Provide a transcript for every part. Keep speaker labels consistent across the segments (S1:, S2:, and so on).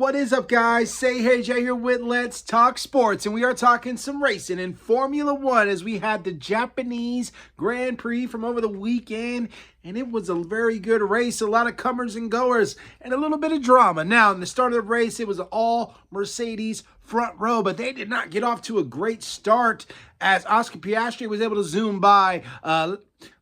S1: What is up, guys? Say Hey Jay here with Let's Talk Sports, and we are talking some racing in Formula One as we had the Japanese Grand Prix from over the weekend, and it was a very good race. A lot of comers and goers, and a little bit of drama. Now, in the start of the race, it was all Mercedes front row, but they did not get off to a great start as Oscar Piastri was able to zoom by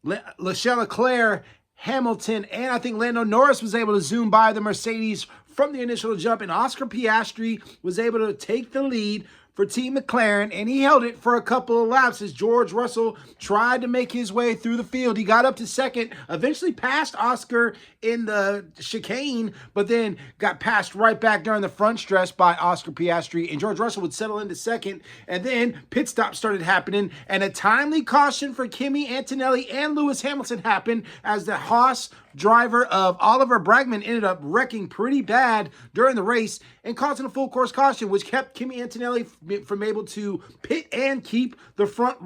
S1: Leclerc, Hamilton, and I think Lando Norris was able to zoom by the Mercedes from the initial jump, and Oscar Piastri was able to take the lead for Team McLaren, and he held it for a couple of laps as George Russell tried to make his way through the field. He got up to second, eventually passed Oscar in the chicane, but then got passed right back during the front stretch by Oscar Piastri, and George Russell would settle into second, and then pit stops started happening, and a timely caution for Kimi Antonelli and Lewis Hamilton happened as the Haas driver of Oliver Bragman ended up wrecking pretty bad during the race and causing a full course caution, which kept Kimi Antonelli from able to pit and keep the front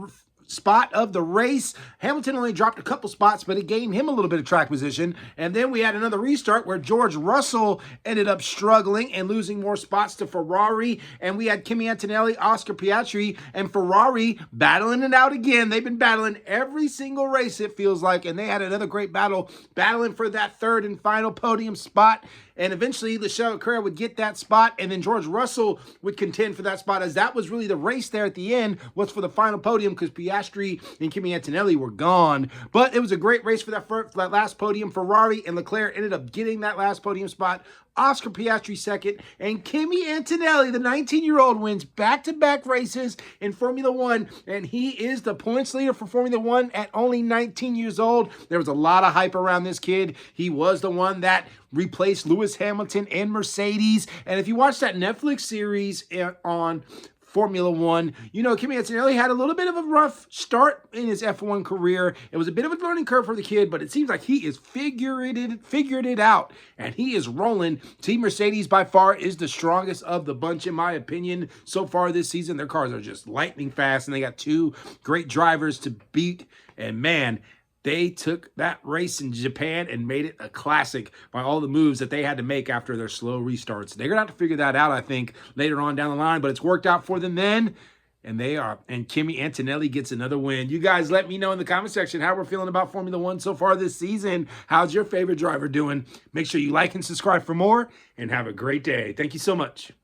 S1: spot of the race. Hamilton only dropped a couple spots, but it gained him a little bit of track position. And then we had another restart where George Russell ended up struggling and losing more spots to Ferrari. And we had Kimi Antonelli, Oscar Piastri, and Ferrari battling it out again. They've been battling every single race, it feels like. And they had another great battle, battling for that third and final podium spot. And eventually, Leclerc would get that spot, and then George Russell would contend for that spot, as that was really the race there at the end, was for the final podium, because Piastri and Kimi Antonelli were gone. But it was a great race for that last podium. Ferrari and Leclerc ended up getting that last podium spot. Oscar Piastri second, and Kimi Antonelli, the 19-year-old, wins back-to-back races in Formula One, and he is the points leader for Formula One at only 19 years old. There was a lot of hype around this kid. He was the one that replaced Lewis Hamilton and Mercedes, and if you watch that Netflix series on Formula One, you know, Kimi Antonelli had a little bit of a rough start in his F1 career. It was a bit of a learning curve for the kid, but it seems like he is figured it out, and he is rolling. Team Mercedes by far is the strongest of the bunch, in my opinion, so far this season. Their cars are just lightning fast, and they got two great drivers to beat, and man, they took that race in Japan and made it a classic by all the moves that they had to make after their slow restarts. They're going to have to figure that out, I think, later on down the line, but it's worked out for them then, and they are. And Kimi Antonelli gets another win. You guys let me know in the comment section how we're feeling about Formula One so far this season. How's your favorite driver doing? Make sure you like and subscribe for more, and have a great day. Thank you so much.